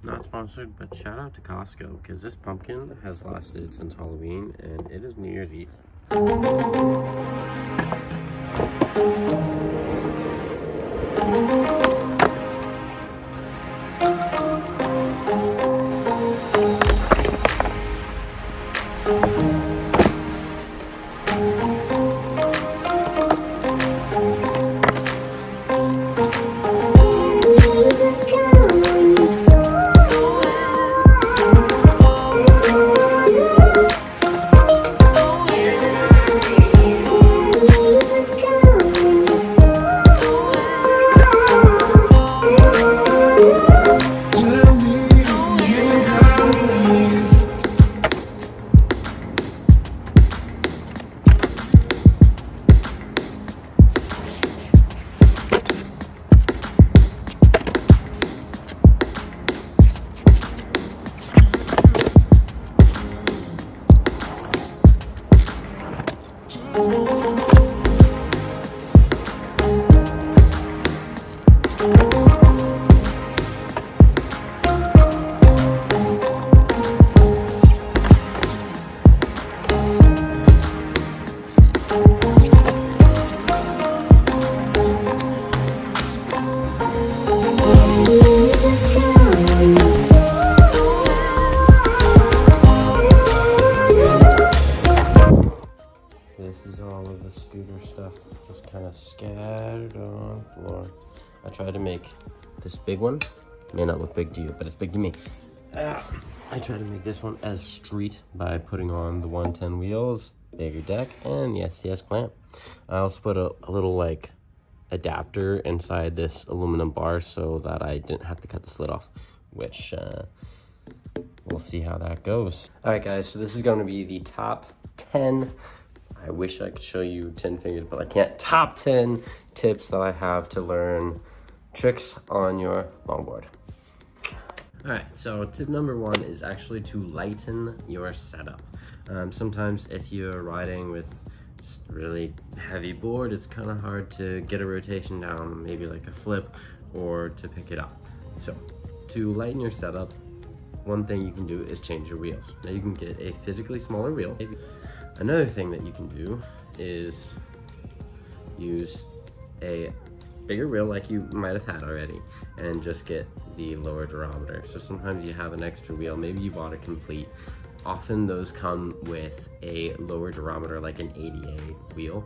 Not sponsored, but shout out to Costco, because this pumpkin has lasted since Halloween, and it is New Year's Eve. This is all of the scooter stuff just kind of scattered on the floor. I tried to make this big one. May not look big to you, but it's big to me. I tried to make this one as street by putting on the 110 wheels, bigger deck, and the STS clamp. I also put a little like adapter inside this aluminum bar so that I didn't have to cut the slit off, which we'll see how that goes. All right, guys, so this is going to be the top 10. I wish I could show you 10 fingers, but I can't. Top 10 tips that I have to learn tricks on your longboard. All right, so tip number 1 is actually to lighten your setup. Sometimes if you're riding with just a really heavy board, it's kind of hard to get a rotation down, maybe like a flip, or to pick it up. So to lighten your setup, one thing you can do is change your wheels. Now you can get a physically smaller wheel. Another thing that you can do is use a bigger wheel like you might have had already and just get the lower durometer. So sometimes you have an extra wheel, maybe you bought a complete. Often those come with a lower durometer like an 80A wheel,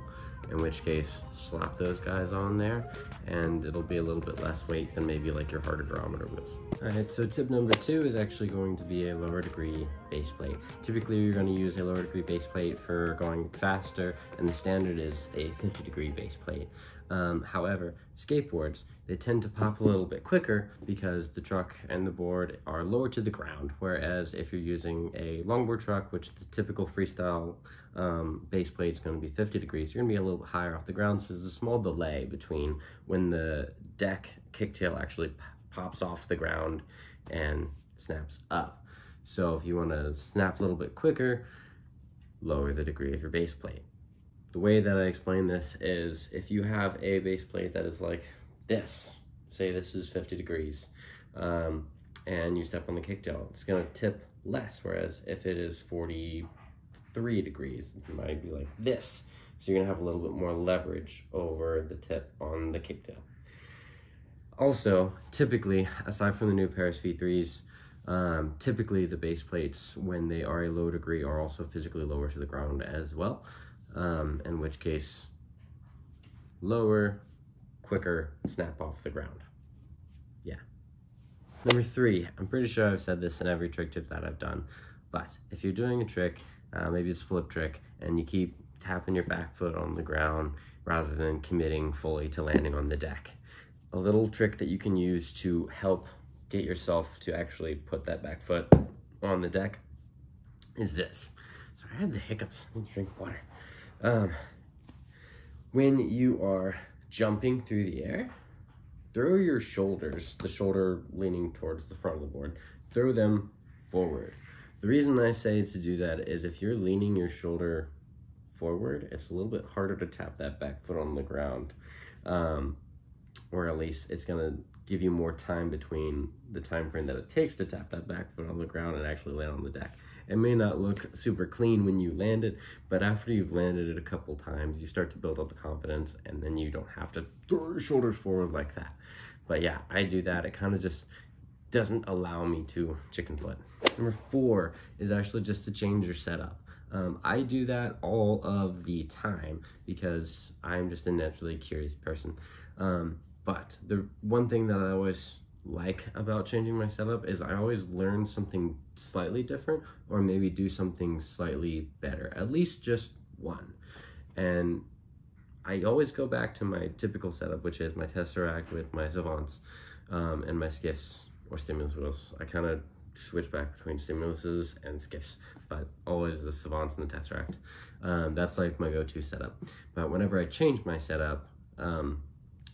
in which case slap those guys on there and it'll be a little bit less weight than maybe like your harder durometer wheels. All right, so tip number 2 is actually going to be a lower degree base plate. Typically you're going to use a lower degree base plate for going faster, and the standard is a 50-degree base plate. However, skateboards, they tend to pop a little bit quicker because the truck and the board are lower to the ground, whereas if you're using a longboard truck, which the typical freestyle base plate is going to be 50 degrees, you're going to be a little bit higher off the ground, so there's a small delay between when the deck kicktail actually pops off the ground and snaps up. So if you want to snap a little bit quicker, lower the degree of your base plate. The way that I explain this is if you have a base plate that is like this, say this is 50 degrees, and you step on the kicktail, it's gonna tip less, whereas if it is 43 degrees, it might be like this. So you're gonna have a little bit more leverage over the tip on the kicktail. Also, typically, aside from the new Paris V3s, typically the base plates, when they are a low degree, are also physically lower to the ground as well. In which case, lower, quicker, snap off the ground. Yeah. Number 3, I'm pretty sure I've said this in every trick tip that I've done, but if you're doing a trick, maybe it's a flip trick, and you keep tapping your back foot on the ground rather than committing fully to landing on the deck, a little trick that you can use to help get yourself to actually put that back foot on the deck is this. Sorry, I have the hiccups. I need to drink water. When you are jumping through the air, throw your shoulders, the shoulder leaning towards the front of the board, throw them forward. The reason I say to do that is if you're leaning your shoulder forward, it's a little bit harder to tap that back foot on the ground, or at least it's gonna give you more time between the time frame that it takes to tap that back foot on the ground and actually land on the deck. It may not look super clean when you land it, but after you've landed it a couple times, you start to build up the confidence, and then you don't have to throw your shoulders forward like that. But yeah, I do that. It kind of just doesn't allow me to chicken foot. Number 4 is actually just to change your setup. I do that all of the time because I'm just a naturally curious person. But the one thing that I always like about changing my setup is I always learn something slightly different, or maybe do something slightly better, at least just one. And I always go back to my typical setup, which is my Tesseract with my Savants and my skiffs or stimulus wheels. I kind of switch back between stimuluses and skiffs, but always the Savants and the Tesseract. That's like my go-to setup. But whenever I change my setup,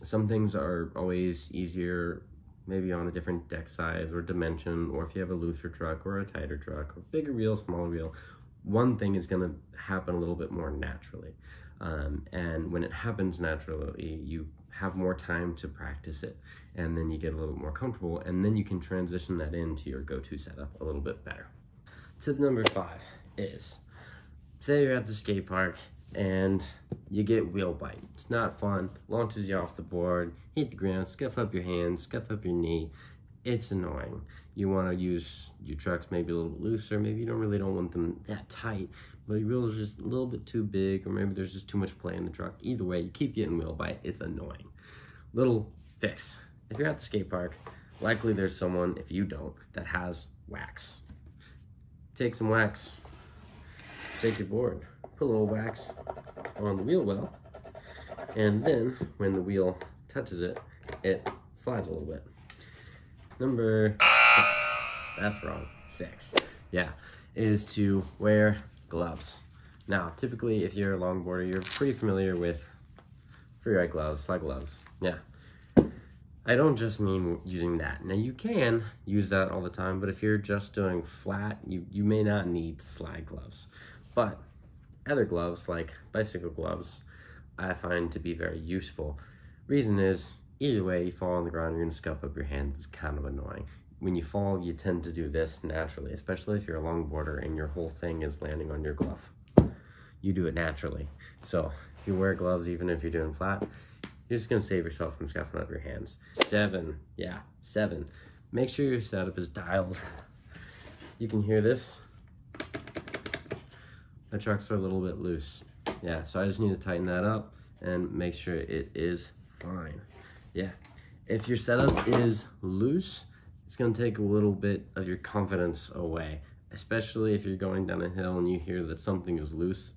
some things are always easier, maybe on a different deck size or dimension, or if you have a looser truck or a tighter truck, or bigger wheel, smaller wheel, one thing is gonna happen a little bit more naturally. And when it happens naturally, you have more time to practice it, and then you get a little bit more comfortable, and then you can transition that into your go-to setup a little bit better. Tip number 5 is, say you're at the skate park and you get wheel bite. It's not fun, launches you off the board, hit the ground, scuff up your hands, scuff up your knee. It's annoying. You want to use your trucks maybe a little bit looser, maybe you really don't want them that tight, but your wheels are just a little bit too big, or maybe there's just too much play in the truck. Either way, you keep getting wheel bite. It's annoying. Little fix. If you're at the skate park, likely there's someone, if you don't, that has wax. Take some wax, take your board, put a little wax on the wheel well, and then when the wheel touches it, it slides a little bit. Number 6, that's wrong, 6, yeah, is to wear gloves. Now, typically, if you're a longboarder, you're pretty familiar with freeride gloves, slide gloves, yeah. I don't just mean using that. Now, you can use that all the time, but if you're just doing flat, you may not need slide gloves. But other gloves, like bicycle gloves, I find to be very useful. Reason is, either way, you fall on the ground, you're gonna scuff up your hands. It's kind of annoying. When you fall, you tend to do this naturally, especially if you're a longboarder and your whole thing is landing on your glove. You do it naturally. So if you wear gloves, even if you're doing flat, you're just gonna save yourself from scuffing up your hands. 7, yeah, 7. Make sure your setup is dialed. You can hear this. The trucks are a little bit loose. Yeah, so I just need to tighten that up and make sure it is fine. Yeah, if your setup is loose, it's gonna take a little bit of your confidence away, especially if you're going down a hill and you hear that something is loose.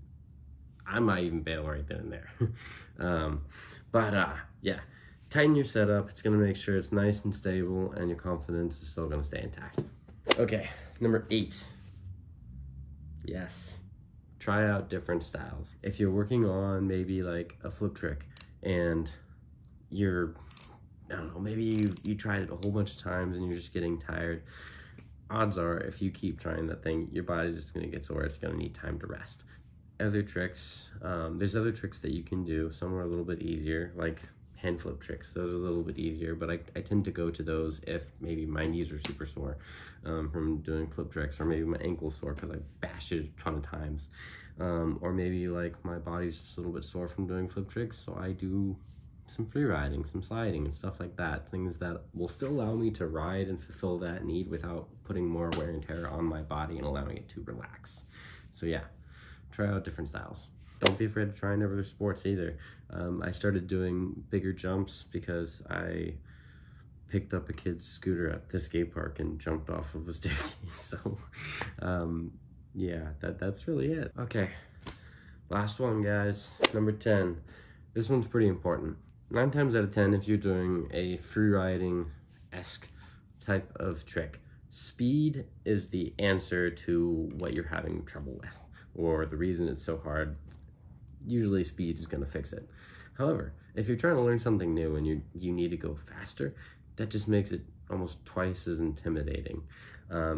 I might even bail right then and there. Yeah, tighten your setup. It's gonna make sure it's nice and stable, and your confidence is still gonna stay intact. Okay, number 8. Yes, try out different styles. If you're working on maybe like a flip trick and you're, I don't know, maybe you tried it a whole bunch of times and you're just getting tired, odds are if you keep trying that thing, your body's just gonna get sore. It's gonna need time to rest. Other tricks, there's other tricks that you can do. Some are a little bit easier, like hand flip tricks. Those are a little bit easier, but I tend to go to those if maybe my knees are super sore from doing flip tricks, or maybe my ankle's sore because I bashed it a ton of times, or maybe like my body's just a little bit sore from doing flip tricks, so I do some free riding, some sliding and stuff like that, things that will still allow me to ride and fulfill that need without putting more wear and tear on my body and allowing it to relax. So yeah, try out different styles. Don't be afraid to try other sports either. I started doing bigger jumps because I picked up a kid's scooter at the skate park and jumped off of a staircase. So yeah, that's really it. Okay, last one, guys, number 10. This one's pretty important. 9 times out of 10, if you're doing a free riding-esque type of trick, speed is the answer to what you're having trouble with, or the reason it's so hard. Usually speed is gonna fix it. However, if you're trying to learn something new and you need to go faster, that just makes it almost twice as intimidating.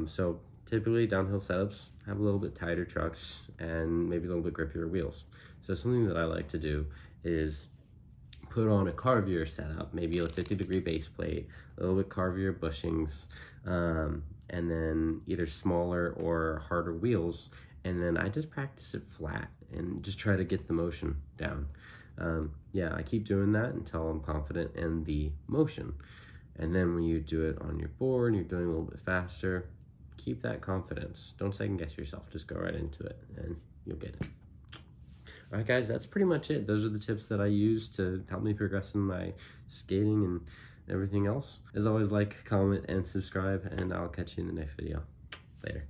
So typically downhill setups have a little bit tighter trucks and maybe a little bit grippier wheels. So something that I like to do is put on a carvier setup, maybe a 50-degree base plate, a little bit carvier bushings, and then either smaller or harder wheels. And then I just practice it flat and just try to get the motion down. Yeah, I keep doing that until I'm confident in the motion. And then when you do it on your board, you're doing a little bit faster, keep that confidence. Don't second guess yourself, just go right into it and you'll get it. All right, guys, that's pretty much it. Those are the tips that I use to help me progress in my skating and everything else. As always, like, comment, and subscribe, and I'll catch you in the next video. Later.